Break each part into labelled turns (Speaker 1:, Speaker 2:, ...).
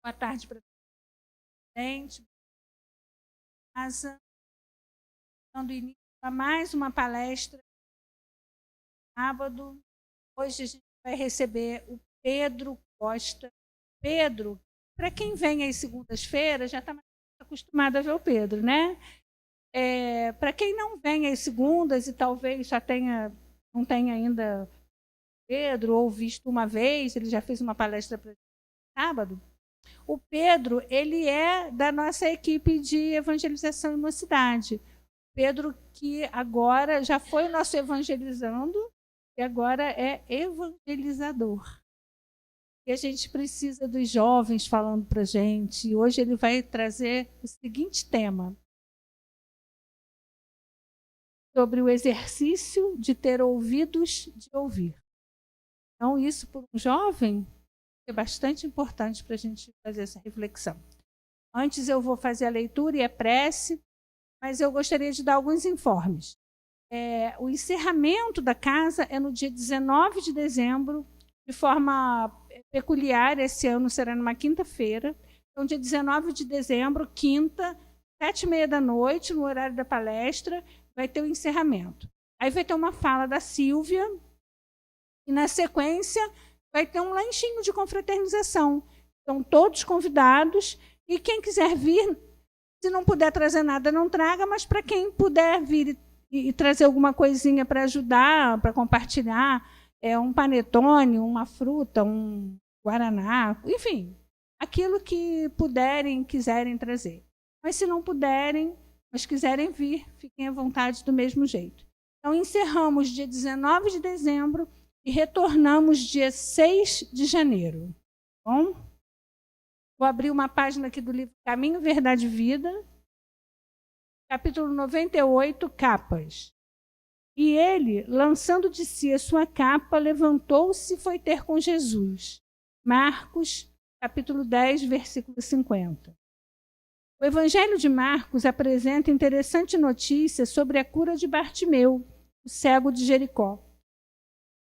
Speaker 1: Boa tarde para o presidente. Dando início a mais uma palestra. Sábado. Hoje a gente vai receber o Pedro Costa. Pedro, para quem vem às segundas-feiras, já está mais acostumado a ver o Pedro, né? Para quem não vem às segundas e talvez não tenha ainda Pedro ou visto uma vez, ele já fez uma palestra para sábado. O Pedro, ele é da nossa equipe de evangelização e mocidade. Pedro, que agora já foi nosso evangelizando e agora é evangelizador. E a gente precisa dos jovens falando para a gente. E hoje ele vai trazer o seguinte tema: sobre o exercício de ter ouvidos de ouvir. Então, isso para um jovem é bastante importante para a gente fazer essa reflexão. Antes eu vou fazer a leitura e a prece, mas eu gostaria de dar alguns informes. O encerramento da casa é no dia 19 de dezembro, de forma peculiar, esse ano será numa quinta-feira. Então, dia 19 de dezembro, quinta, 19h30, no horário da palestra, vai ter o encerramento. Aí vai ter uma fala da Silvia, e na sequência vai ter um lanchinho de confraternização. Então, todos convidados, e quem quiser vir, se não puder trazer nada, não traga, mas para quem puder vir e trazer alguma coisinha para ajudar, para compartilhar, um panetone, uma fruta, um guaraná, enfim, aquilo que puderem, quiserem trazer. Mas se não puderem, mas quiserem vir, fiquem à vontade do mesmo jeito. Então, encerramos dia 19 de dezembro e retornamos dia 6 de janeiro. Bom? Vou abrir uma página aqui do livro Caminho, Verdade e Vida, capítulo 98, capas. E ele, lançando de si a sua capa, levantou-se e foi ter com Jesus. Marcos, capítulo 10, versículo 50. O Evangelho de Marcos apresenta interessante notícia sobre a cura de Bartimeu, o cego de Jericó.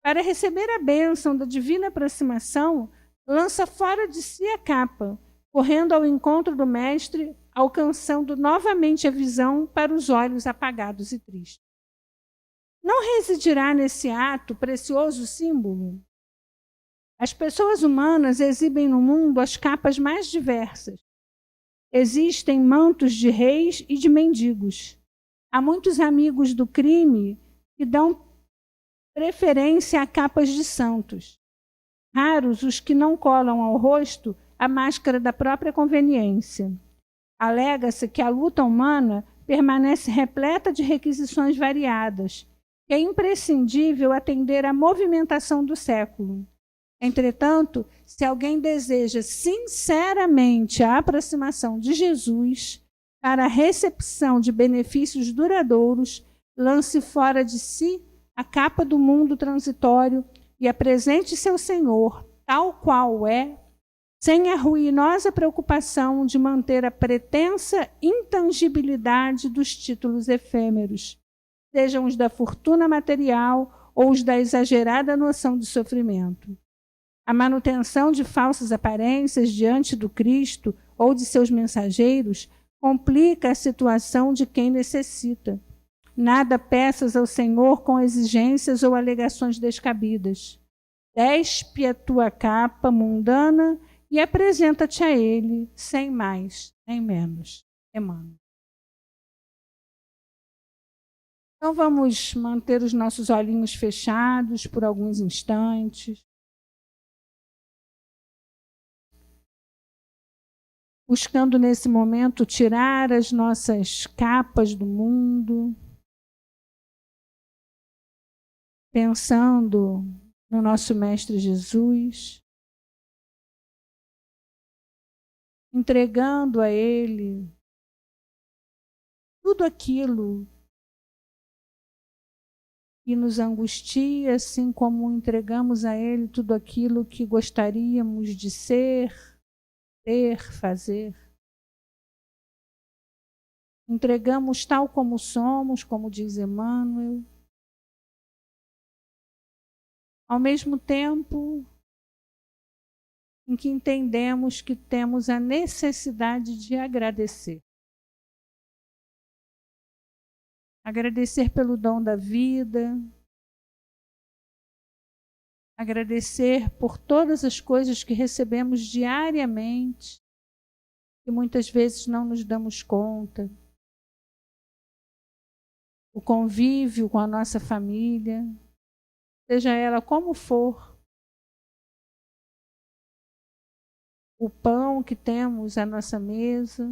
Speaker 1: Para receber a bênção da divina aproximação, lança fora de si a capa, correndo ao encontro do Mestre, alcançando novamente a visão para os olhos apagados e tristes. Não residirá nesse ato precioso símbolo? As pessoas humanas exibem no mundo as capas mais diversas. Existem mantos de reis e de mendigos. Há muitos amigos do crime que dão preferência a capas de santos. Raros os que não colam ao rosto a máscara da própria conveniência. Alega-se que a luta humana permanece repleta de requisições variadas, que é imprescindível atender à movimentação do século. Entretanto, se alguém deseja sinceramente a aproximação de Jesus para a recepção de benefícios duradouros, lance fora de si a capa do mundo transitório e apresente seu Senhor, tal qual é, sem a ruinosa preocupação de manter a pretensa intangibilidade dos títulos efêmeros, sejam os da fortuna material ou os da exagerada noção de sofrimento. A manutenção de falsas aparências diante do Cristo ou de seus mensageiros complica a situação de quem necessita. Nada peças ao Senhor com exigências ou alegações descabidas. Despe a tua capa mundana e apresenta-te a Ele, sem mais nem menos. Emmanuel. Então vamos manter os nossos olhinhos fechados por alguns instantes. Buscando nesse momento tirar as nossas capas do mundo, pensando no nosso Mestre Jesus, entregando a Ele tudo aquilo que nos angustia, assim como entregamos a Ele tudo aquilo que gostaríamos de ser, ter, fazer. Entregamos tal como somos, como diz Emmanuel. Ao mesmo tempo, em que entendemos que temos a necessidade de agradecer. Agradecer pelo dom da vida, agradecer por todas as coisas que recebemos diariamente, que muitas vezes não nos damos conta. O convívio com a nossa família, seja ela como for. O pão que temos à nossa mesa,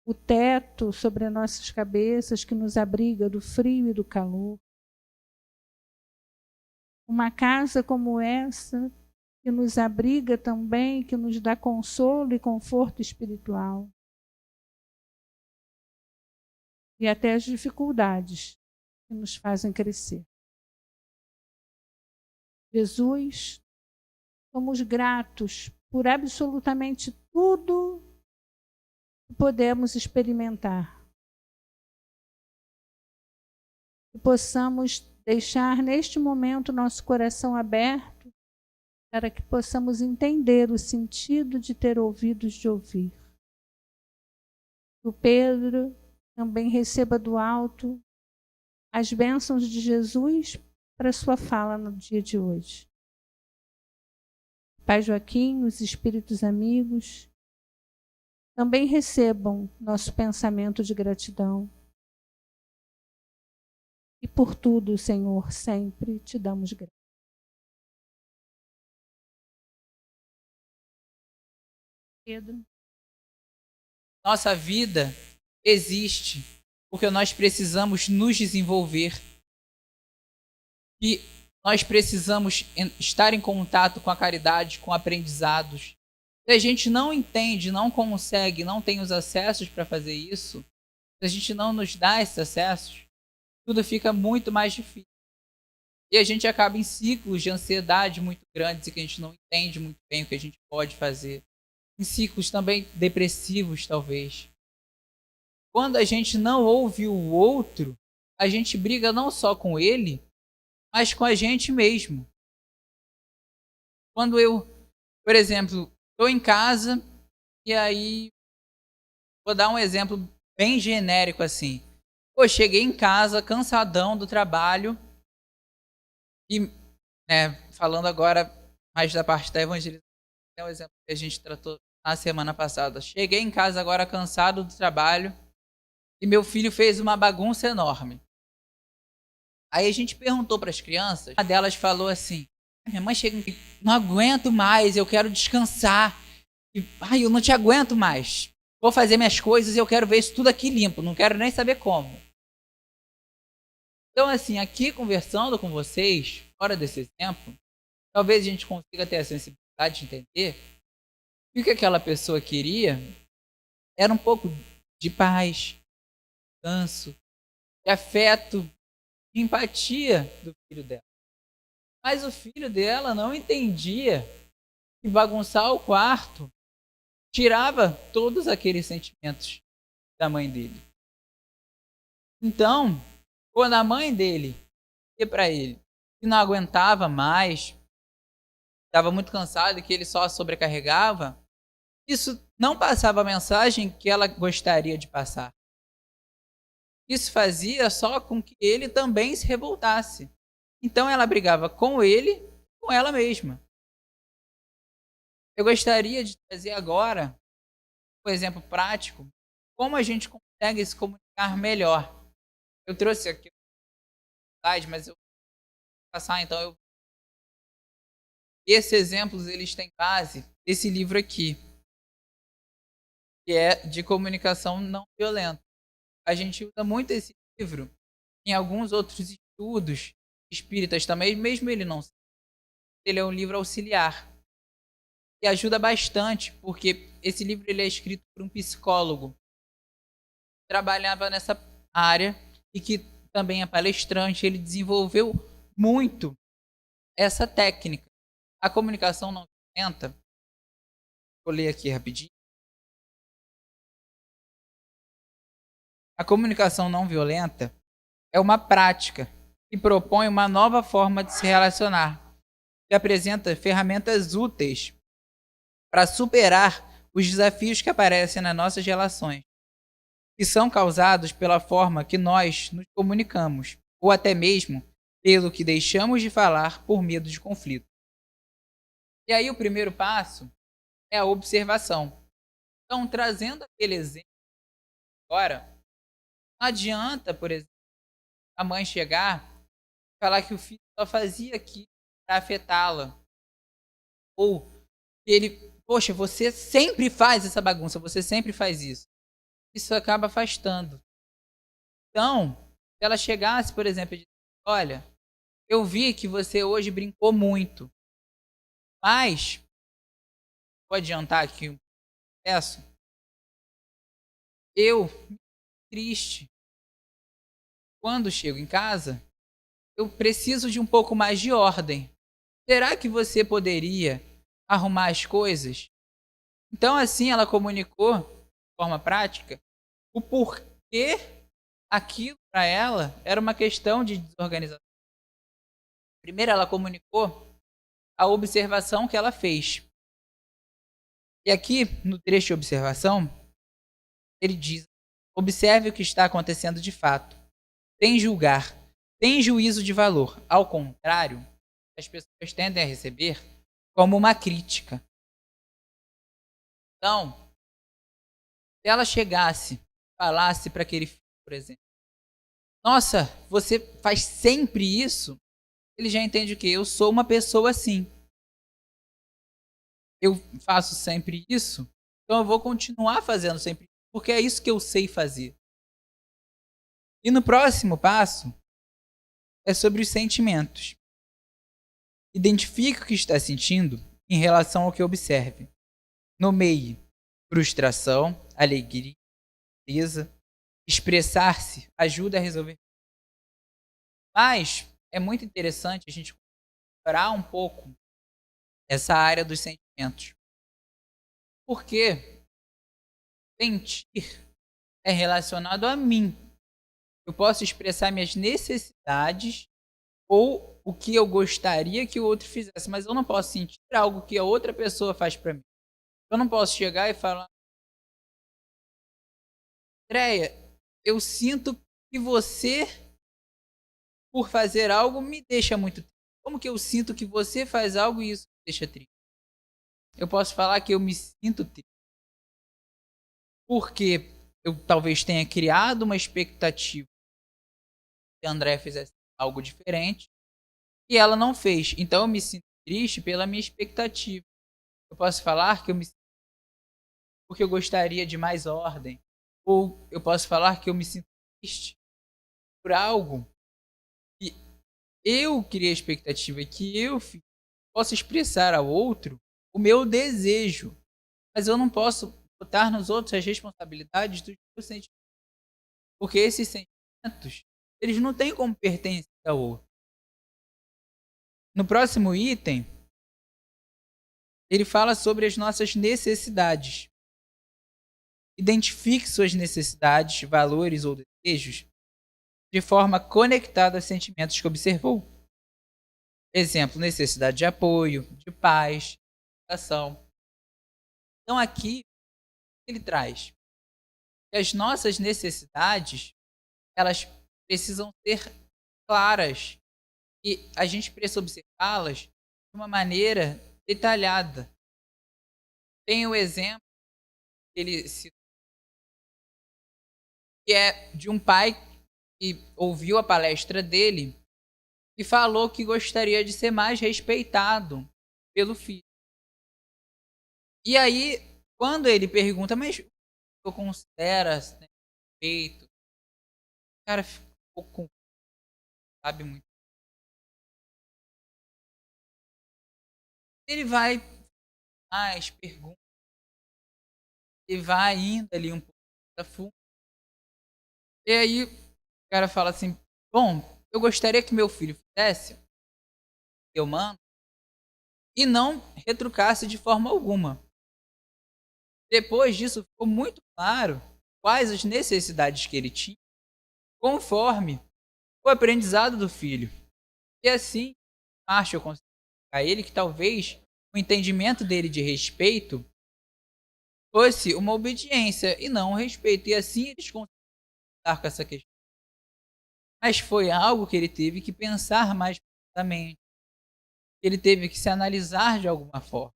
Speaker 1: o teto sobre as nossas cabeças que nos abriga do frio e do calor. Uma casa como essa, que nos abriga também, que nos dá consolo e conforto espiritual. E até as dificuldades que nos fazem crescer. Jesus, somos gratos por absolutamente tudo que podemos experimentar. Que possamos deixar neste momento nosso coração aberto para que possamos entender o sentido de ter ouvidos de ouvir. O Pedro também receba do alto as bênçãos de Jesus para sua fala no dia de hoje. Pai Joaquim, os espíritos amigos, também recebam nosso pensamento de gratidão. E por tudo, Senhor, sempre te damos graça. Pedro.
Speaker 2: Nossa vida existe porque nós precisamos nos desenvolver e nós precisamos estar em contato com a caridade, com aprendizados. Se a gente não entende, não consegue, não tem os acessos para fazer isso, se a gente não nos dá esses acessos, tudo fica muito mais difícil. E a gente acaba em ciclos de ansiedade muito grandes e que a gente não entende muito bem o que a gente pode fazer. Em ciclos também depressivos, talvez. Quando a gente não ouve o outro, a gente briga não só com ele, mas com a gente mesmo. Quando eu, por exemplo, estou em casa e aí vou dar um exemplo bem genérico assim. Pô, cheguei em casa cansadão do trabalho e, falando agora mais da parte da evangelização, é um exemplo que a gente tratou na semana passada. Cheguei em casa agora cansado do trabalho e meu filho fez uma bagunça enorme. Aí a gente perguntou para as crianças, uma delas falou assim: minha mãe chega, não aguento mais, eu quero descansar. Eu não te aguento mais. Vou fazer minhas coisas e eu quero ver isso tudo aqui limpo, não quero nem saber como. Então, assim, aqui conversando com vocês, fora desse exemplo, talvez a gente consiga ter a sensibilidade de entender que o que aquela pessoa queria era um pouco de paz, descanso, de afeto, de empatia do filho dela. Mas o filho dela não entendia que bagunçar o quarto tirava todos aqueles sentimentos da mãe dele. Então, quando a mãe dele disse para ele que não aguentava mais, estava muito cansado e que ele só sobrecarregava, isso não passava a mensagem que ela gostaria de passar. Isso fazia só com que ele também se revoltasse. Então ela brigava com ele, com ela mesma. Eu gostaria de trazer agora um exemplo prático, como a gente consegue se comunicar melhor. Eu trouxe aqui mas eu vou passar então. Esses exemplos eles têm base nesse livro aqui, que é de comunicação não violenta. A gente usa muito esse livro em alguns outros estudos espíritas também, mesmo ele não sendo. Ele é um livro auxiliar e ajuda bastante, porque esse livro ele é escrito por um psicólogo que trabalhava nessa área e que também é palestrante. Ele desenvolveu muito essa técnica. A comunicação não violenta, vou ler aqui rapidinho. A comunicação não violenta é uma prática que propõe uma nova forma de se relacionar, que apresenta ferramentas úteis para superar os desafios que aparecem nas nossas relações, que são causados pela forma que nós nos comunicamos, ou até mesmo pelo que deixamos de falar por medo de conflito. E aí o primeiro passo é a observação. Então, trazendo aquele exemplo agora, não adianta, por exemplo, a mãe chegar e falar que o filho só fazia aquilo para afetá-la. Ou que ele, poxa, você sempre faz essa bagunça, você sempre faz isso. Isso acaba afastando. Então, se ela chegasse, por exemplo, e dissesse, olha, eu vi que você hoje brincou muito, mas vou adiantar aqui um processo. Eu, triste, quando chego em casa, eu preciso de um pouco mais de ordem. Será que você poderia arrumar as coisas? Então, assim, ela comunicou, de forma prática, o porquê aquilo para ela era uma questão de desorganização. Primeiro, ela comunicou a observação que ela fez. E aqui, no trecho de observação, ele diz: observe o que está acontecendo de fato. Sem julgar, sem juízo de valor. Ao contrário, as pessoas tendem a receber como uma crítica. Então, se ela chegasse, falasse para aquele filho, por exemplo, nossa, você faz sempre isso? Ele já entende o quê? Eu sou uma pessoa assim. Eu faço sempre isso, então eu vou continuar fazendo sempre isso, porque é isso que eu sei fazer. E no próximo passo, é sobre os sentimentos. Identifique o que está sentindo em relação ao que observe. Nomeie frustração, alegria, tristeza. Expressar-se ajuda a resolver. Mas é muito interessante a gente explorar um pouco essa área dos sentimentos. Porque sentir é relacionado a mim. Eu posso expressar minhas necessidades ou o que eu gostaria que o outro fizesse, mas eu não posso sentir algo que a outra pessoa faz para mim. Eu não posso chegar e falar: Andréia, eu sinto que você, por fazer algo, me deixa muito triste. Como que eu sinto que você faz algo e isso me deixa triste? Eu posso falar que eu me sinto triste porque eu talvez tenha criado uma expectativa que a Andréia fizesse algo diferente e ela não fez. Então eu me sinto triste pela minha expectativa. Eu posso falar que eu me sinto porque eu gostaria de mais ordem. Ou eu posso falar que eu me sinto triste por algo que eu criei a expectativa, que eu posso expressar ao outro o meu desejo. Mas eu não posso botar nos outros as responsabilidades dos meus sentimentos. Porque esses sentimentos, eles não têm como pertencer ao outro. No próximo item, ele fala sobre as nossas necessidades. Identifique suas necessidades, valores ou desejos de forma conectada aos sentimentos que observou. Exemplo, necessidade de apoio, de paz, de ação. Então aqui ele traz que as nossas necessidades, elas precisam ser claras e a gente precisa observá-las de uma maneira detalhada. Tem o exemplo que ele citou, que é de um pai que ouviu a palestra dele e falou que gostaria de ser mais respeitado pelo filho. E aí, quando ele pergunta, mas o que eu considero respeito? O cara ficou com, sabe muito. Ele vai mais, pergunta, ele vai indo ali um pouco da fundo. E aí, o cara fala assim, bom, eu gostaria que meu filho fizesse, eu mando, e não retrucasse de forma alguma. Depois disso, ficou muito claro quais as necessidades que ele tinha, conforme o aprendizado do filho. E assim, marcha eu consigo a ele que talvez o entendimento dele de respeito fosse uma obediência e não um respeito. E assim eles conseguiram lidar com essa questão. Mas foi algo que ele teve que pensar mais profundamente. Ele teve que se analisar de alguma forma.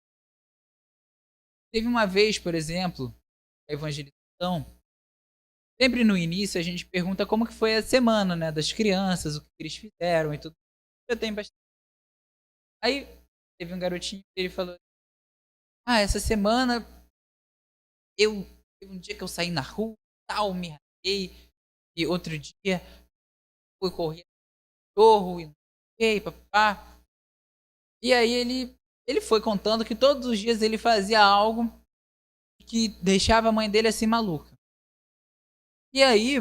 Speaker 2: Teve uma vez, por exemplo, a evangelização. Sempre no início a gente pergunta como que foi a semana, né, das crianças, o que eles fizeram e tudo. Já tem bastante. Aí teve um garotinho que ele falou: essa semana teve um dia que eu saí na rua, tal, me rasguei, e outro dia fui correr no cachorro e não sei, papá. E aí ele foi contando que todos os dias ele fazia algo que deixava a mãe dele assim maluca. E aí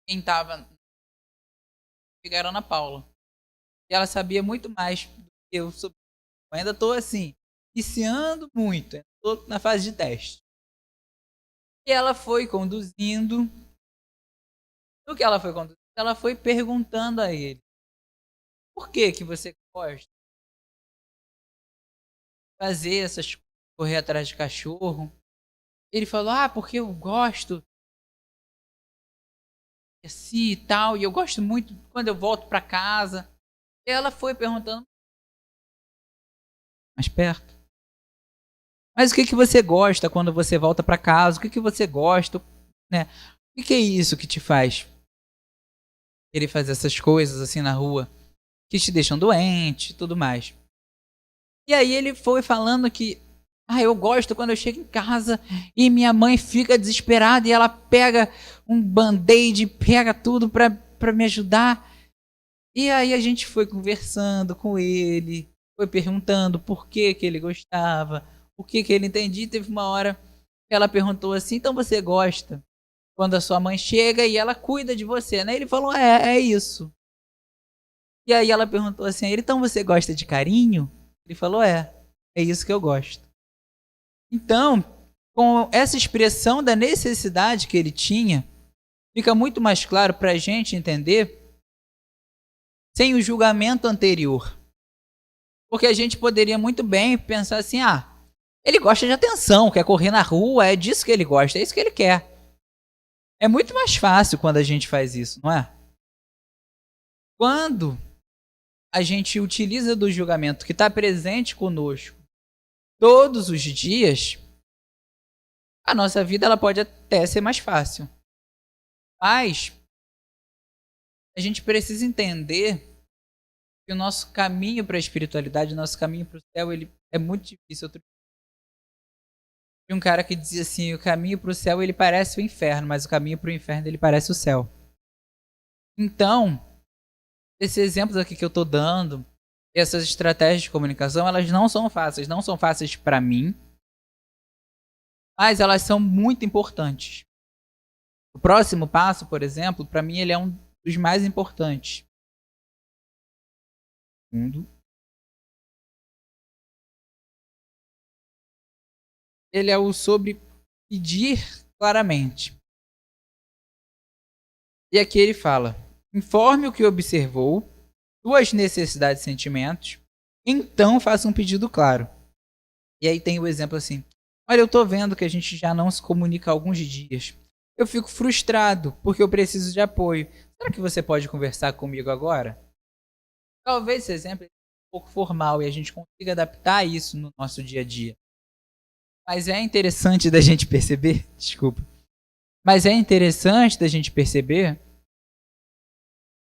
Speaker 2: quem tava pegaram Ana Paula. E ela sabia muito mais do que eu sobre. Eu ainda tô assim, iniciando muito, tô na fase de teste. E ela foi conduzindo. No que ela foi conduzindo, ela foi perguntando a ele: por que que você gosta de fazer essas coisas, correr atrás de cachorro? Ele falou: porque eu gosto assim e tal, e eu gosto muito quando eu volto para casa. E ela foi perguntando mais perto: mas o que que você gosta quando você volta para casa? O que que você gosta, né? O que é isso que te faz querer fazer essas coisas assim na rua, que te deixam doente e tudo mais? E aí ele foi falando que eu gosto quando eu chego em casa e minha mãe fica desesperada e ela pega um band-aid, pega tudo pra me ajudar. E aí a gente foi conversando com ele, foi perguntando por que que ele gostava, o que que ele entendia. E teve uma hora que ela perguntou assim: então você gosta quando a sua mãe chega e ela cuida de você, né? Ele falou: é isso. E aí ela perguntou assim a ele: então você gosta de carinho? Ele falou: é isso que eu gosto. Então, com essa expressão da necessidade que ele tinha, fica muito mais claro para a gente entender sem o julgamento anterior. Porque a gente poderia muito bem pensar assim: ele gosta de atenção, quer correr na rua, é disso que ele gosta, é isso que ele quer. É muito mais fácil quando a gente faz isso, não é? Quando a gente utiliza do julgamento que está presente conosco todos os dias, a nossa vida ela pode até ser mais fácil. Mas a gente precisa entender que o nosso caminho para a espiritualidade, o nosso caminho para o céu, ele é muito difícil. Tinha um cara que dizia assim: o caminho para o céu ele parece o inferno, mas o caminho para o inferno ele parece o céu. Então, esses exemplos aqui que eu estou dando, essas estratégias de comunicação, elas não são fáceis para mim, mas elas são muito importantes. O próximo passo, por exemplo, para mim ele é um dos mais importantes. Ele é o sobre pedir claramente. E aqui ele fala: informe o que observou, suas necessidades e sentimentos, então faça um pedido claro. E aí tem o exemplo assim: olha, eu tô vendo que a gente já não se comunica há alguns dias. Eu fico frustrado porque eu preciso de apoio. Será que você pode conversar comigo agora? Talvez esse exemplo seja um pouco formal e a gente consiga adaptar isso no nosso dia a dia. Mas é interessante da gente perceber, mas é interessante da gente perceber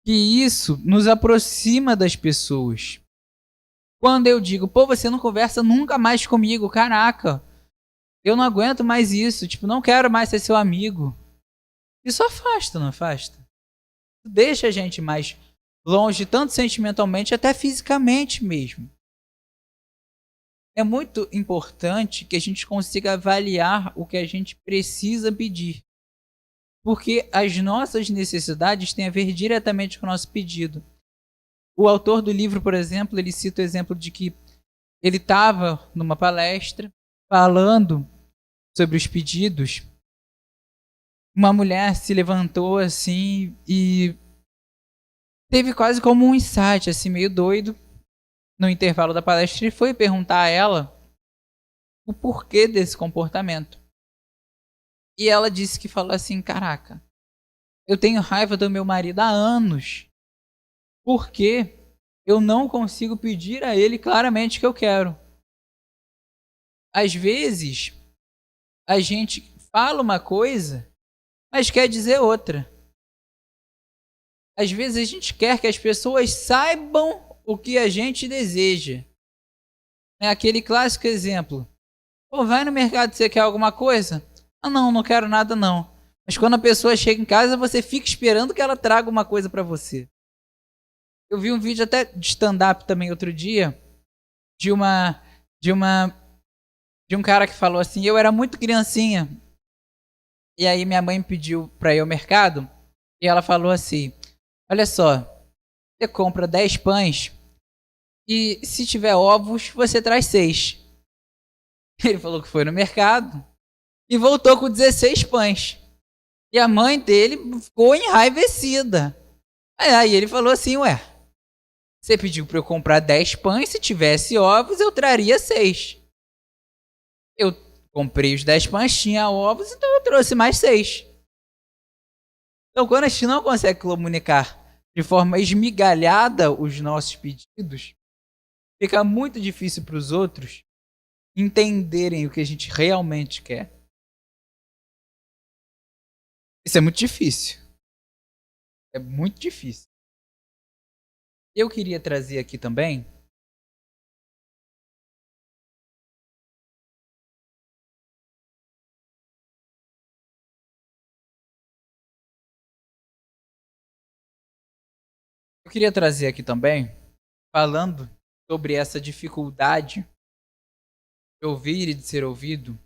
Speaker 2: que isso nos aproxima das pessoas. Quando eu digo: você não conversa nunca mais comigo, caraca, eu não aguento mais isso, não quero mais ser seu amigo. Isso afasta, não afasta? Deixa a gente mais longe, tanto sentimentalmente, até fisicamente mesmo. É muito importante que a gente consiga avaliar o que a gente precisa pedir. Porque as nossas necessidades têm a ver diretamente com o nosso pedido. O autor do livro, por exemplo, ele cita o exemplo de que ele estava numa palestra falando sobre os pedidos. Uma mulher se levantou assim e teve quase como um insight, assim, meio doido. no intervalo da palestra, ele foi perguntar a ela o porquê desse comportamento. E ela disse que falou assim, caraca, eu tenho raiva do meu marido há anos, porque eu não consigo pedir a ele claramente o que eu quero. Às vezes, a gente fala uma coisa, mas quer dizer outra. Às vezes a gente quer que as pessoas saibam o que a gente deseja. É aquele clássico exemplo. Pô, vai no mercado, você quer alguma coisa? Ah, não quero nada não. Mas quando a pessoa chega em casa, você fica esperando que ela traga uma coisa para você. Eu vi um vídeo até de stand-up também outro dia, de um cara que falou assim, eu era muito criancinha, e aí minha mãe me pediu para ir ao mercado, e ela falou assim, olha só, você compra 10 pães, e se tiver ovos, você traz 6. Ele falou que foi no mercado, e voltou com 16 pães. E a mãe dele ficou enraivecida. Aí ele falou assim, ué, você pediu para eu comprar 10 pães, se tivesse ovos, eu traria 6. Eu comprei os 10 pães, tinha ovos, então eu trouxe mais 6. Então, quando a gente não consegue comunicar de forma esmigalhada os nossos pedidos, fica muito difícil para os outros entenderem o que a gente realmente quer. Isso é muito difícil. É muito difícil. Eu queria trazer aqui também falando sobre essa dificuldade de ouvir e de ser ouvido,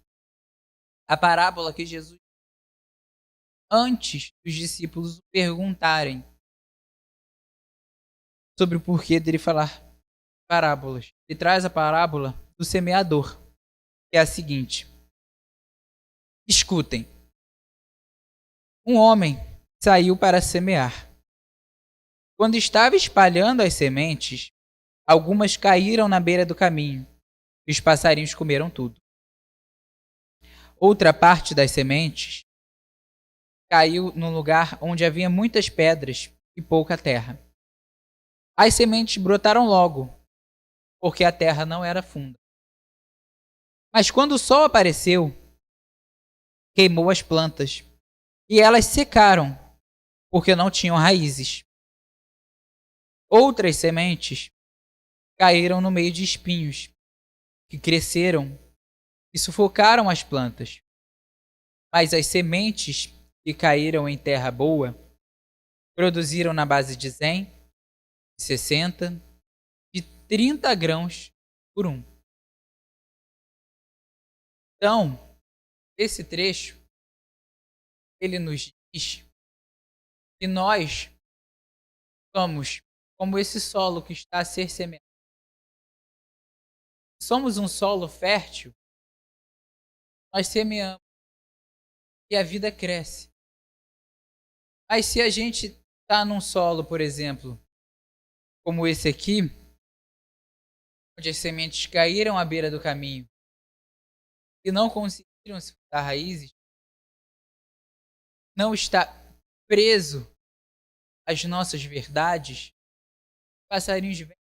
Speaker 2: a parábola que Jesus, antes dos discípulos perguntarem sobre o porquê dele falar parábolas. Ele traz a parábola do semeador, que é a seguinte: escutem. Um homem saiu para semear. Quando estava espalhando as sementes, algumas caíram na beira do caminho, e os passarinhos comeram tudo. Outra parte das sementes caiu num lugar onde havia muitas pedras e pouca terra. As sementes brotaram logo, porque a terra não era funda. Mas quando o sol apareceu, queimou as plantas, e elas secaram, porque não tinham raízes. Outras sementes caíram no meio de espinhos, que cresceram e sufocaram as plantas. Mas as sementes que caíram em terra boa produziram na base de 100, 60 e 30 grãos por um. Então, esse trecho, ele nos diz que nós somos como esse solo que está a ser semeado. Somos um solo fértil, nós semeamos e a vida cresce. Mas se a gente está num solo, por exemplo, como esse aqui, onde as sementes caíram à beira do caminho e não conseguiram se dar raízes, não está preso às nossas verdades, passarinhos vêm,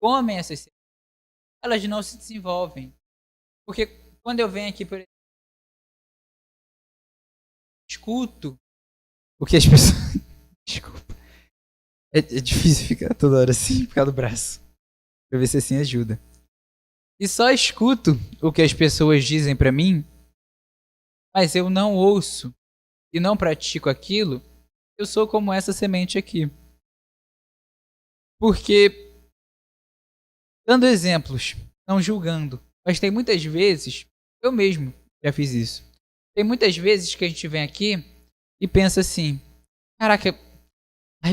Speaker 2: comem essas sementes, elas não se desenvolvem. Porque quando eu venho aqui, por exemplo, escuto o que as pessoas... Desculpa. É difícil ficar toda hora assim, por causa do braço. Pra ver se assim ajuda. E só escuto o que as pessoas dizem pra mim, mas eu não ouço e não pratico aquilo, eu sou como essa semente aqui. Porque, dando exemplos, não julgando, mas tem muitas vezes, eu mesmo já fiz isso, tem muitas vezes que a gente vem aqui e pensa assim, caraca,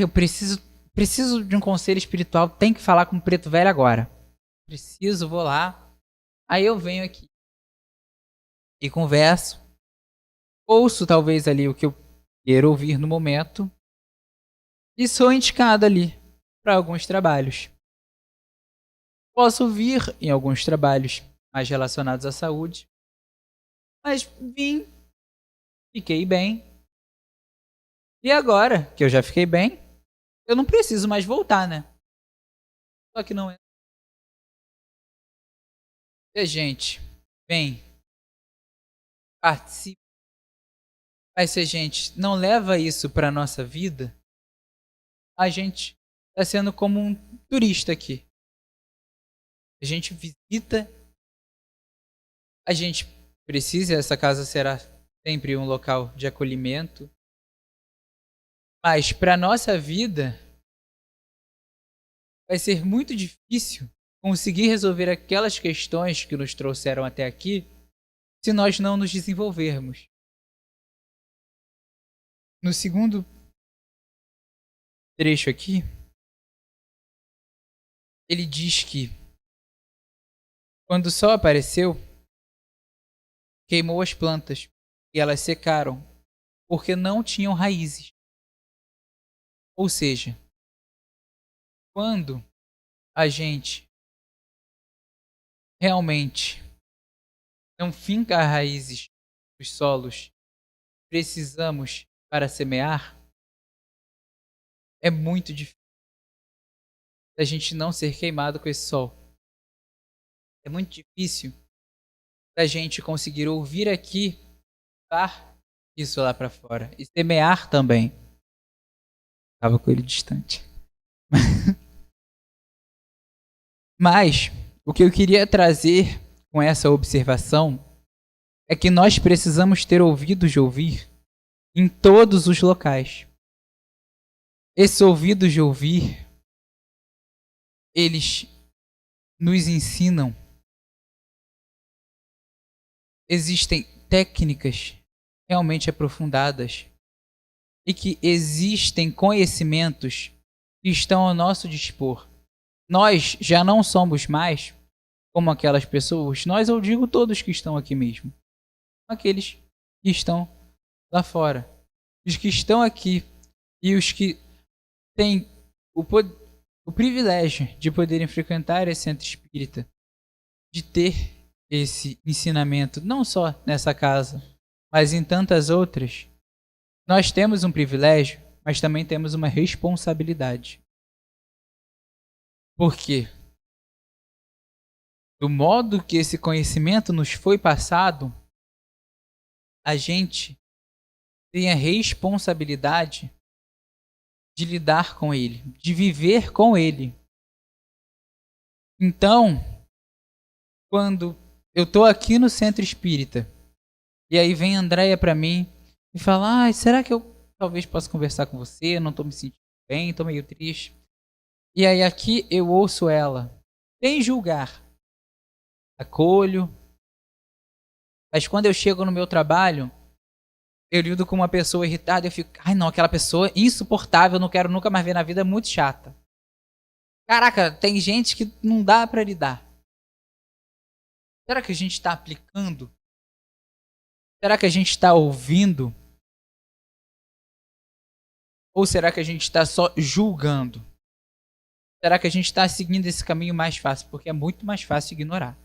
Speaker 2: eu preciso de um conselho espiritual, tem que falar com o preto velho agora. Preciso, vou lá. Aí eu venho aqui e converso, ouço talvez ali o que eu quero ouvir no momento e sou indicado ali para alguns trabalhos. Posso vir em alguns trabalhos mais relacionados à saúde, mas vim, fiquei bem. E agora que eu já fiquei bem, eu não preciso mais voltar, né? Só que não é. E a gente vem, participa, mas se a gente não leva isso para nossa vida, a gente está sendo como um turista aqui. A gente visita, a gente precisa, essa casa será sempre um local de acolhimento, mas para nossa vida vai ser muito difícil conseguir resolver aquelas questões que nos trouxeram até aqui se nós não nos desenvolvermos. No segundo trecho aqui, ele diz que quando o sol apareceu, queimou as plantas e elas secaram porque não tinham raízes. Ou seja, quando a gente realmente não finca raízes nos solos, precisamos para semear, é muito difícil a gente não ser queimado com esse sol. É muito difícil da gente conseguir ouvir aqui, dar isso lá para fora e semear também. Estava com ele distante. Mas o que eu queria trazer com essa observação é que nós precisamos ter ouvidos de ouvir em todos os locais. Esses ouvidos de ouvir, eles nos ensinam. Existem técnicas realmente aprofundadas e que existem conhecimentos que estão ao nosso dispor. Nós já não somos mais como aquelas pessoas, nós, eu digo todos que estão aqui mesmo, aqueles que estão lá fora, os que estão aqui e os que têm o privilégio de poderem frequentar esse centro espírita, de ter esse ensinamento, não só nessa casa, mas em tantas outras. Nós temos um privilégio, mas também temos uma responsabilidade. Por quê? Do modo que esse conhecimento nos foi passado, a gente tem a responsabilidade de lidar com ele, de viver com ele. Então, quando eu estou aqui no centro espírita, e aí vem a Andréia para mim e fala: será que eu talvez possa conversar com você? Eu não estou me sentindo bem, estou meio triste. E aí aqui eu ouço ela, sem julgar, acolho. Mas quando eu chego no meu trabalho, eu lido com uma pessoa irritada e eu fico: não, aquela pessoa insuportável, não quero nunca mais ver na vida, é muito chata. Caraca, tem gente que não dá para lidar. Será que a gente está aplicando? Será que a gente está ouvindo? Ou será que a gente está só julgando? Será que a gente está seguindo esse caminho mais fácil? Porque é muito mais fácil ignorar.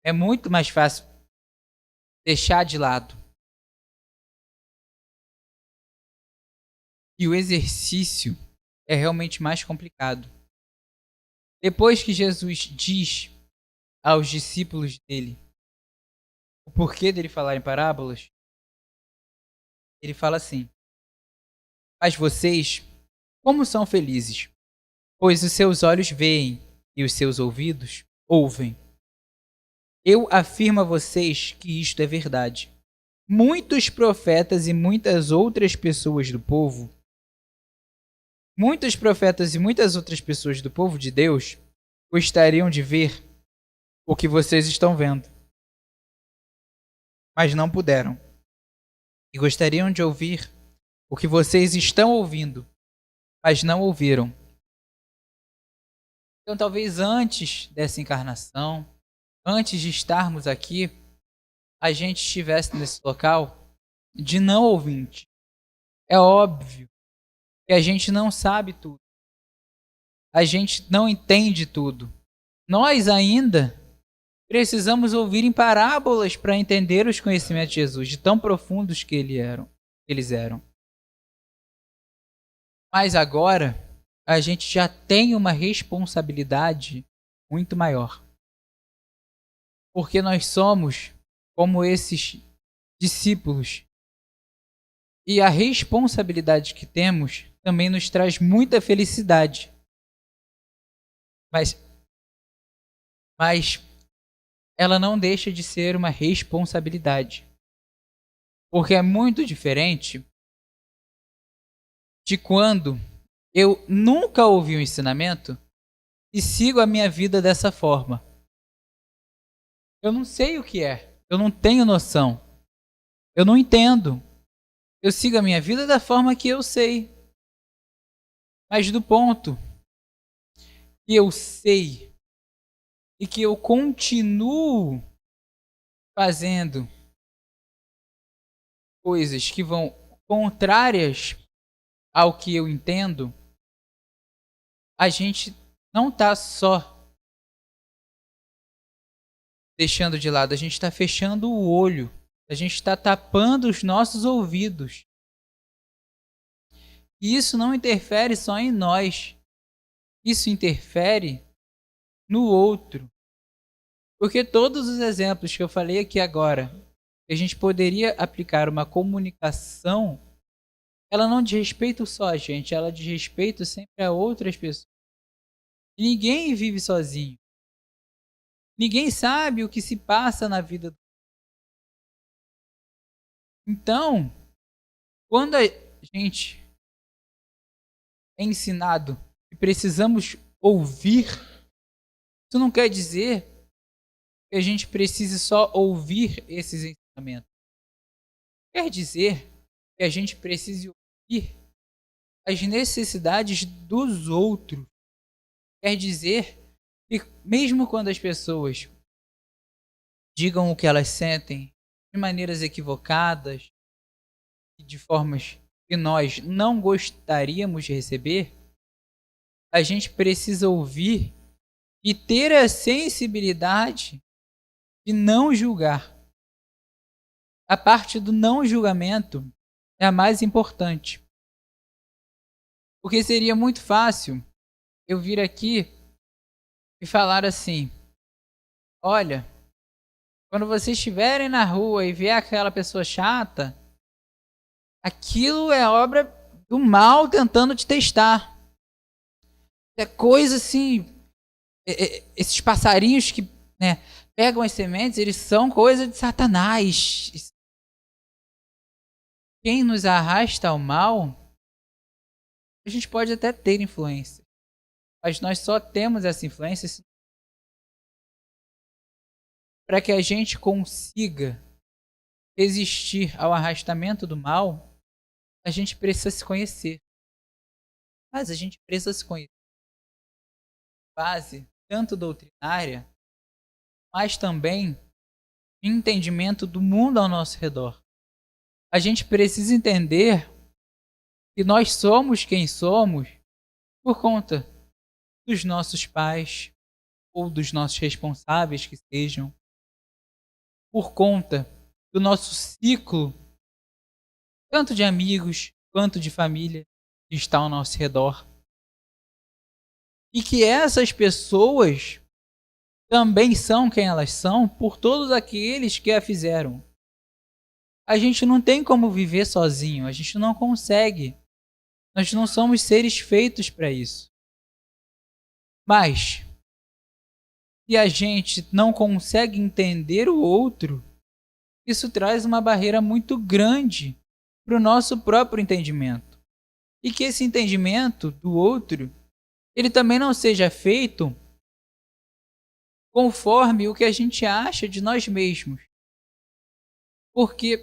Speaker 2: É muito mais fácil deixar de lado. E o exercício é realmente mais complicado. Depois que Jesus diz aos discípulos dele o porquê dele falar em parábolas, ele fala assim: mas vocês, como são felizes, pois os seus olhos veem e os seus ouvidos ouvem. Eu afirmo a vocês que isto é verdade. Muitos profetas e muitas outras pessoas do povo, muitos profetas e muitas outras pessoas do povo de Deus gostariam de ver o que vocês estão vendo, mas não puderam. E gostariam de ouvir o que vocês estão ouvindo, mas não ouviram. Então, talvez antes dessa encarnação, antes de estarmos aqui, a gente estivesse nesse local de não ouvinte. É óbvio que a gente não sabe tudo. A gente não entende tudo. nós ainda precisamos ouvir em parábolas para entender os conhecimentos de Jesus, de tão profundos que eles eram. Mas agora, a gente já tem uma responsabilidade muito maior. Porque nós somos como esses discípulos. E a responsabilidade que temos também nos traz muita felicidade. Mas ela não deixa de ser uma responsabilidade. Porque é muito diferente de quando eu nunca ouvi um ensinamento e sigo a minha vida dessa forma. Eu não sei o que é, eu não tenho noção, eu não entendo. Eu sigo a minha vida da forma que eu sei. Mas do ponto que eu sei e que eu continuo fazendo coisas que vão contrárias ao que eu entendo, a gente não está só deixando de lado, a gente está fechando o olho, a gente está tapando os nossos ouvidos. E isso não interfere só em nós, isso interfere no outro. Porque todos os exemplos que eu falei aqui agora, que a gente poderia aplicar uma comunicação, ela não diz respeito só a gente, ela diz respeito sempre a outras pessoas. E ninguém vive sozinho. Ninguém sabe o que se passa na vida. Então, quando a gente é ensinado que precisamos ouvir, isso não quer dizer que a gente precise só ouvir esses ensinamentos. Quer dizer que a gente precise ouvir as necessidades dos outros. Quer dizer que mesmo quando as pessoas digam o que elas sentem de maneiras equivocadas e de formas que nós não gostaríamos de receber, a gente precisa ouvir e ter a sensibilidade de não julgar. A parte do não julgamento é a mais importante. Porque seria muito fácil eu vir aqui e falar assim: olha, quando vocês estiverem na rua e ver aquela pessoa chata, aquilo é obra do mal tentando te testar. É coisa assim, esses passarinhos que, né, pegam as sementes, eles são coisa de Satanás. Quem nos arrasta ao mal, a gente pode até ter influência, mas nós só temos essa influência para que a gente consiga resistir ao arrastamento do mal. A gente precisa se conhecer. Mas a gente precisa se conhecer. Base tanto doutrinária, mas também de entendimento do mundo ao nosso redor. A gente precisa entender que nós somos quem somos por conta dos nossos pais ou dos nossos responsáveis que sejam, por conta do nosso ciclo, tanto de amigos quanto de família que está ao nosso redor. E que essas pessoas também são quem elas são por todos aqueles que a fizeram. A gente não tem como viver sozinho, a gente não consegue. Nós não somos seres feitos para isso. Mas, se a gente não consegue entender o outro, isso traz uma barreira muito grande para o nosso próprio entendimento. E que esse entendimento do outro, ele também não seja feito conforme o que a gente acha de nós mesmos. Porque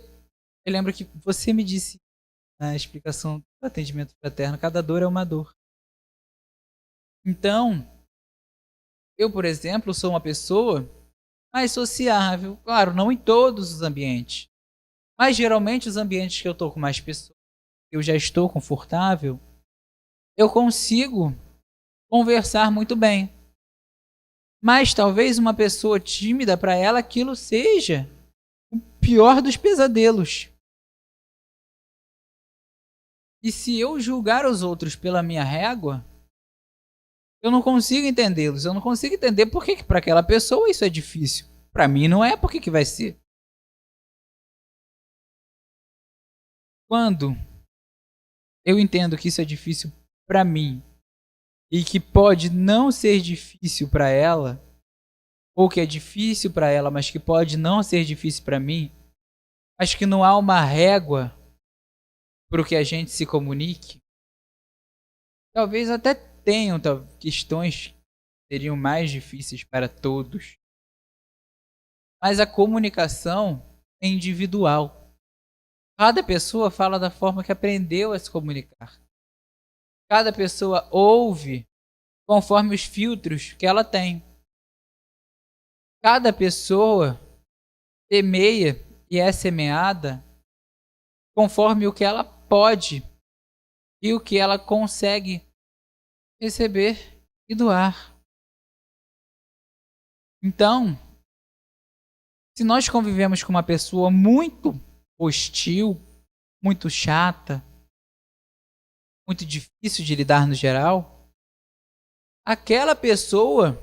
Speaker 2: eu lembro que você me disse na explicação do atendimento fraterno, cada dor é uma dor. Então, eu, por exemplo, sou uma pessoa mais sociável. Claro, não em todos os ambientes. Mas geralmente os ambientes que eu estou com mais pessoas, eu já estou confortável, eu consigo conversar muito bem. Mas talvez uma pessoa tímida, para ela, aquilo seja o pior dos pesadelos. E se eu julgar os outros pela minha régua, eu não consigo entendê-los. Eu não consigo entender por que para aquela pessoa isso é difícil. Para mim não é, por que vai ser? Quando eu entendo que isso é difícil para mim e que pode não ser difícil para ela, ou que é difícil para ela, mas que pode não ser difícil para mim, acho que não há uma régua para o que a gente se comunique. Talvez até tenham questões que seriam mais difíceis para todos, mas a comunicação é individual. Cada pessoa fala da forma que aprendeu a se comunicar. Cada pessoa ouve conforme os filtros que ela tem. Cada pessoa semeia e é semeada conforme o que ela pode e o que ela consegue receber e doar. Então, se nós convivemos com uma pessoa muito hostil, muito chata, muito difícil de lidar no geral, aquela pessoa,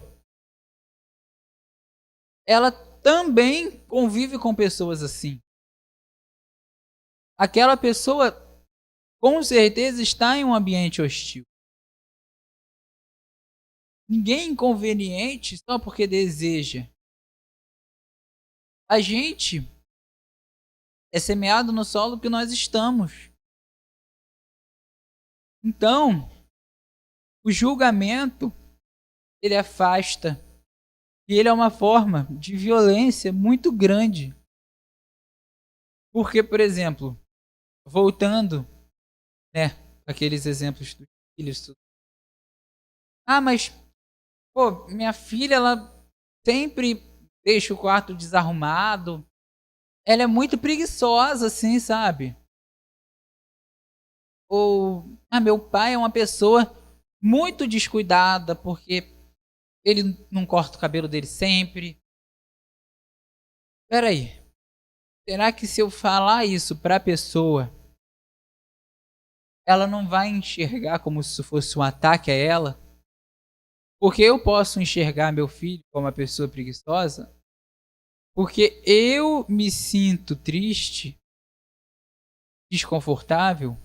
Speaker 2: ela também convive com pessoas assim. Aquela pessoa, com certeza, está em um ambiente hostil. Ninguém é inconveniente só porque deseja. A gente é semeado no solo que nós estamos. Então, o julgamento, ele afasta. E ele é uma forma de violência muito grande. Porque, por exemplo, voltando, aqueles exemplos dos filhos. Mas, minha filha, ela sempre deixa o quarto desarrumado. Ela é muito preguiçosa, assim, sabe? Ou, meu pai é uma pessoa muito descuidada, porque ele não corta o cabelo dele sempre. Peraí, será que se eu falar isso para a pessoa, ela não vai enxergar como se fosse um ataque a ela? Porque eu posso enxergar meu filho como uma pessoa preguiçosa, porque eu me sinto triste, desconfortável,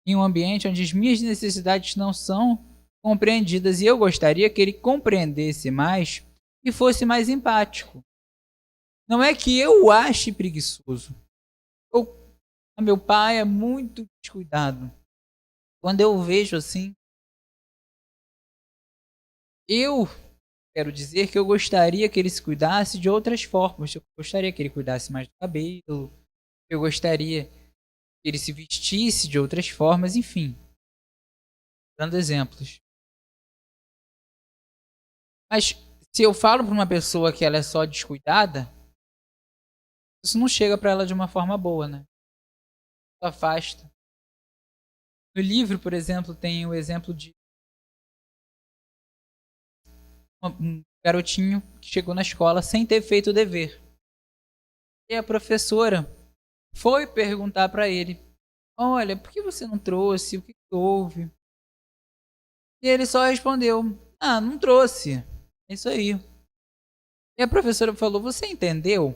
Speaker 2: em um ambiente onde as minhas necessidades não são compreendidas, e eu gostaria que ele compreendesse mais e fosse mais empático. Não é que eu o ache preguiçoso. Meu pai é muito descuidado. Quando eu vejo assim, eu quero dizer que eu gostaria que ele se cuidasse de outras formas. Eu gostaria que ele cuidasse mais do cabelo. Eu gostaria que ele se vestisse de outras formas, enfim. Dando exemplos. Mas se eu falo para uma pessoa que ela é só descuidada, isso não chega para ela de uma forma boa, né? Isso afasta. No livro, por exemplo, tem o exemplo de um garotinho que chegou na escola sem ter feito o dever. E a professora foi perguntar para ele: olha, por que você não trouxe? O que houve? E ele só respondeu: não trouxe. É isso aí. E a professora falou: você entendeu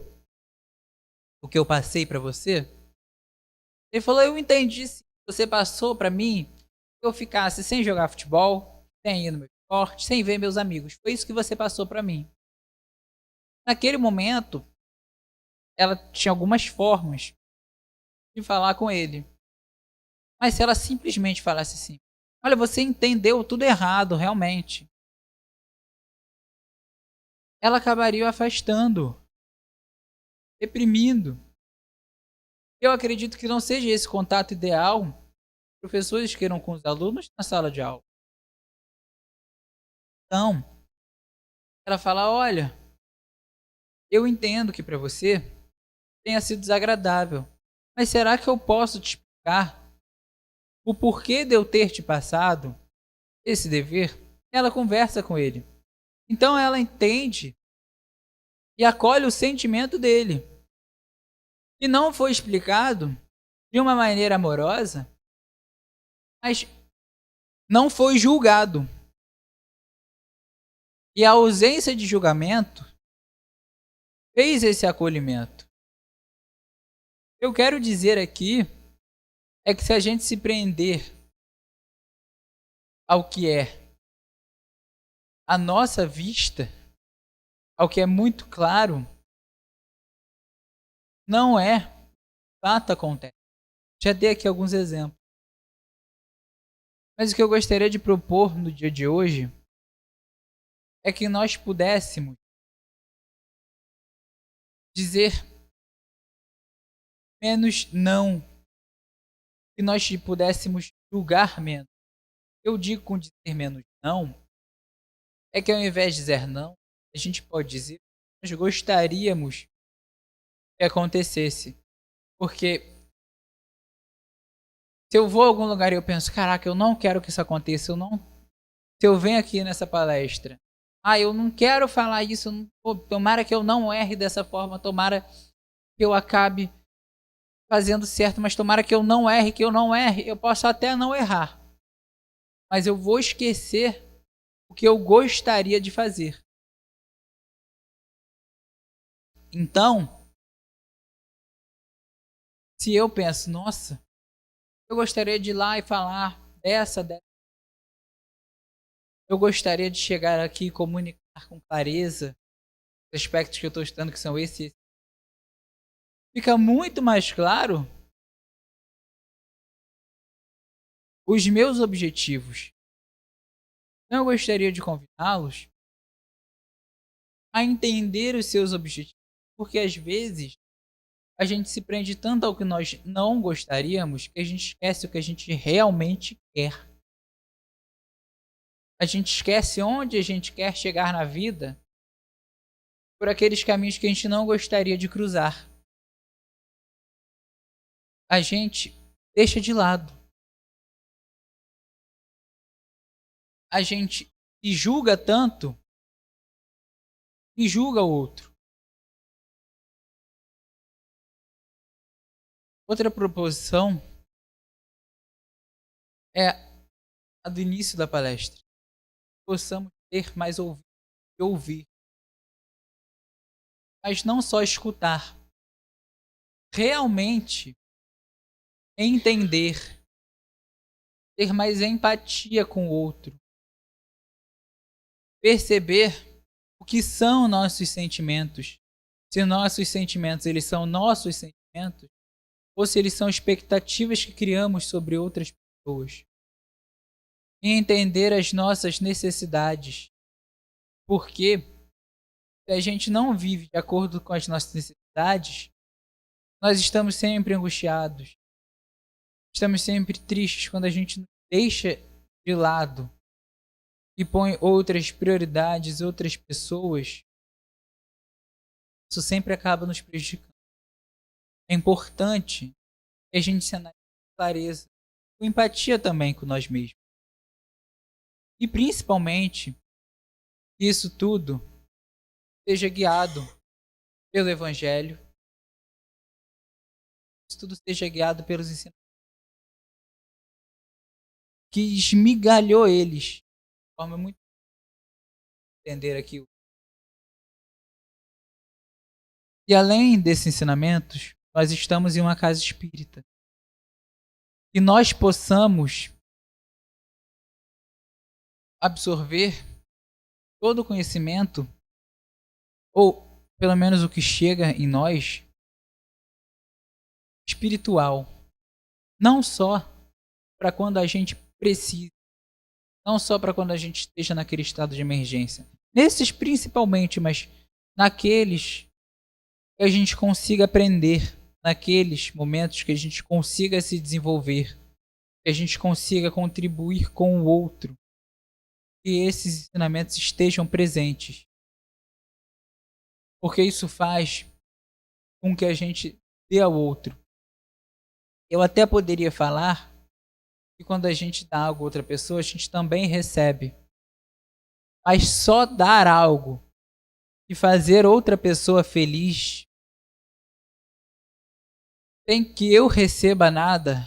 Speaker 2: o que eu passei para você? Ele falou: eu entendi. Você passou para mim que eu ficasse sem jogar futebol, sem ir no meu esporte, sem ver meus amigos. Foi isso que você passou para mim. Naquele momento, ela tinha algumas formas de falar com ele. Mas se ela simplesmente falasse assim: olha, você entendeu tudo errado, realmente, ela acabaria o afastando, reprimindo. Eu acredito que não seja esse contato ideal que professores queiram com os alunos na sala de aula. Então, ela fala: olha, eu entendo que para você tenha sido desagradável, mas será que eu posso te explicar o porquê de eu ter te passado esse dever? Ela conversa com ele. Então ela entende e acolhe o sentimento dele. E não foi explicado de uma maneira amorosa, mas não foi julgado. E a ausência de julgamento fez esse acolhimento. Eu quero dizer aqui é que se a gente se prender ao que é a nossa vista, ao que é muito claro, não é fato acontece. Já dei aqui alguns exemplos. Mas o que eu gostaria de propor no dia de hoje é que nós pudéssemos dizer menos não, que nós pudéssemos julgar menos. Eu digo com dizer menos não, é que ao invés de dizer não, a gente pode dizer que nós gostaríamos que acontecesse. Porque se eu vou a algum lugar e eu penso, caraca, eu não quero que isso aconteça, se eu venho aqui nessa palestra, eu não quero falar isso, tomara que eu não erre dessa forma, tomara que eu acabe fazendo certo, mas tomara que eu não erre, eu posso até não errar, mas eu vou esquecer o que eu gostaria de fazer. Então, se eu penso, nossa, eu gostaria de ir lá e falar dessa, eu gostaria de chegar aqui e comunicar com clareza os aspectos que eu estou estudando, que são esses. Fica muito mais claro os meus objetivos. Então, eu gostaria de convidá-los a entender os seus objetivos, porque às vezes a gente se prende tanto ao que nós não gostaríamos que a gente esquece o que a gente realmente quer. A gente esquece onde a gente quer chegar na vida por aqueles caminhos que a gente não gostaria de cruzar. A gente deixa de lado. A gente se julga tanto e julga o outro. Outra proposição é a do início da palestra. Possamos ter mais ouvir. Mas não só escutar. Realmente entender. Ter mais empatia com o outro. Perceber o que são nossos sentimentos. Se nossos sentimentos eles são nossos sentimentos, ou se eles são expectativas que criamos sobre outras pessoas. E entender as nossas necessidades. Porque se a gente não vive de acordo com as nossas necessidades, nós estamos sempre angustiados. Estamos sempre tristes quando a gente nos deixa de lado e põe outras prioridades, outras pessoas. Isso sempre acaba nos prejudicando. É importante que a gente se analise com clareza, com empatia também com nós mesmos. E principalmente, que isso tudo seja guiado pelo Evangelho, isso tudo seja guiado pelos ensinamentos que esmigalhou eles de forma muito entender aqui. E além desses ensinamentos, nós estamos em uma casa espírita. Que nós possamos absorver todo o conhecimento, ou pelo menos o que chega em nós, espiritual. Não só para quando a gente precisa, não só para quando a gente esteja naquele estado de emergência. Nesses principalmente, mas naqueles que a gente consiga aprender, naqueles momentos que a gente consiga se desenvolver, que a gente consiga contribuir com o outro, que esses ensinamentos estejam presentes. Porque isso faz com que a gente dê ao outro. Eu até poderia falar que quando a gente dá algo a outra pessoa, a gente também recebe. Mas só dar algo e fazer outra pessoa feliz sem que eu receba nada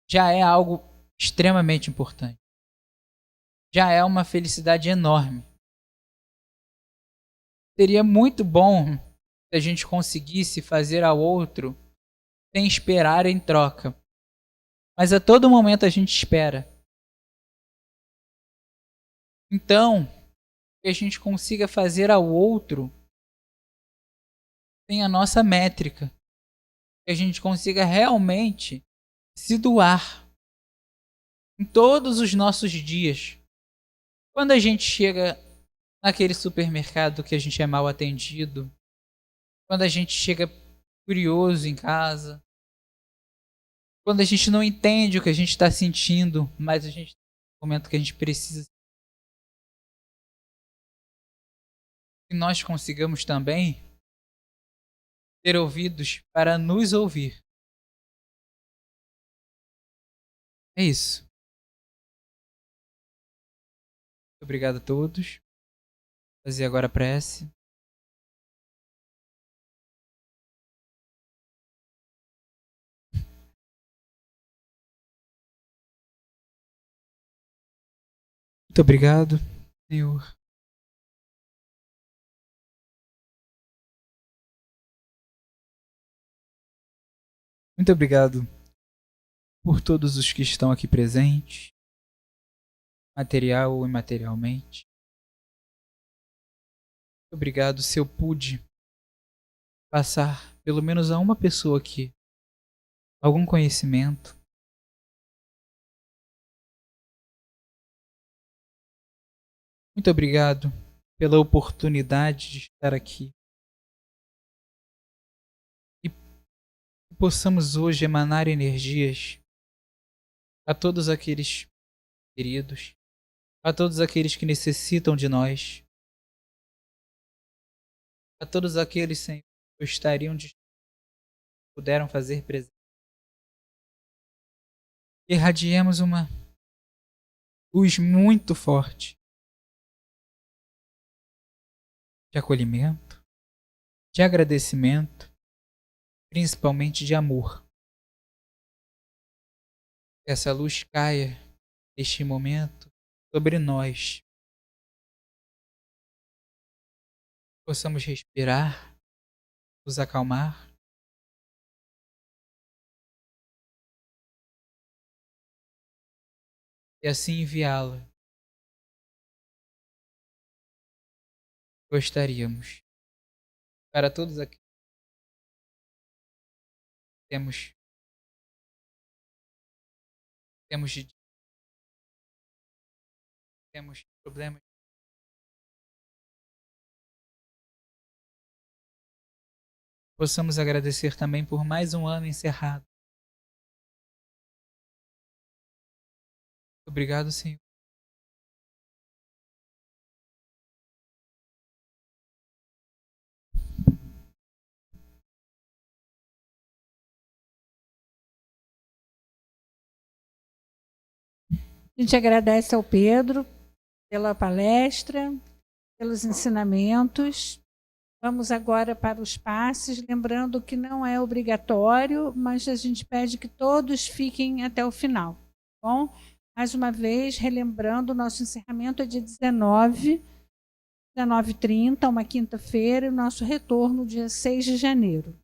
Speaker 2: já é algo extremamente importante. Já é uma felicidade enorme. Seria muito bom se a gente conseguisse fazer ao outro sem esperar em troca. Mas a todo momento a gente espera. Então, que a gente consiga fazer ao outro sem a nossa métrica. Que a gente consiga realmente se doar em todos os nossos dias. Quando a gente chega naquele supermercado que a gente é mal atendido, quando a gente chega curioso em casa, quando a gente não entende o que a gente está sentindo, mas a gente no momento que a gente precisa, que nós consigamos também ter ouvidos para nos ouvir. É isso. Muito obrigado a todos. Vou fazer agora a prece. Muito obrigado, Senhor. Muito obrigado por todos os que estão aqui presentes, material ou imaterialmente. Muito obrigado se eu pude passar pelo menos a uma pessoa aqui algum conhecimento. Muito obrigado pela oportunidade de estar aqui. E possamos hoje emanar energias a todos aqueles queridos, a todos aqueles que necessitam de nós, a todos aqueles, Senhor, que estariam de puderam fazer presente. Irradiemos uma luz muito forte de acolhimento, de agradecimento, principalmente de amor. Que essa luz caia neste momento sobre nós. Possamos respirar, nos acalmar. E assim enviá-la. Gostaríamos. Para todos aqui temos problemas. Possamos agradecer também por mais um ano encerrado. Obrigado, Senhor.
Speaker 1: A gente agradece ao Pedro pela palestra, pelos ensinamentos. Vamos agora para os passes, lembrando que não é obrigatório, mas a gente pede que todos fiquem até o final. Tá bom? Mais uma vez, relembrando, o nosso encerramento é dia 19h30, uma quinta-feira, e o nosso retorno dia 6 de janeiro.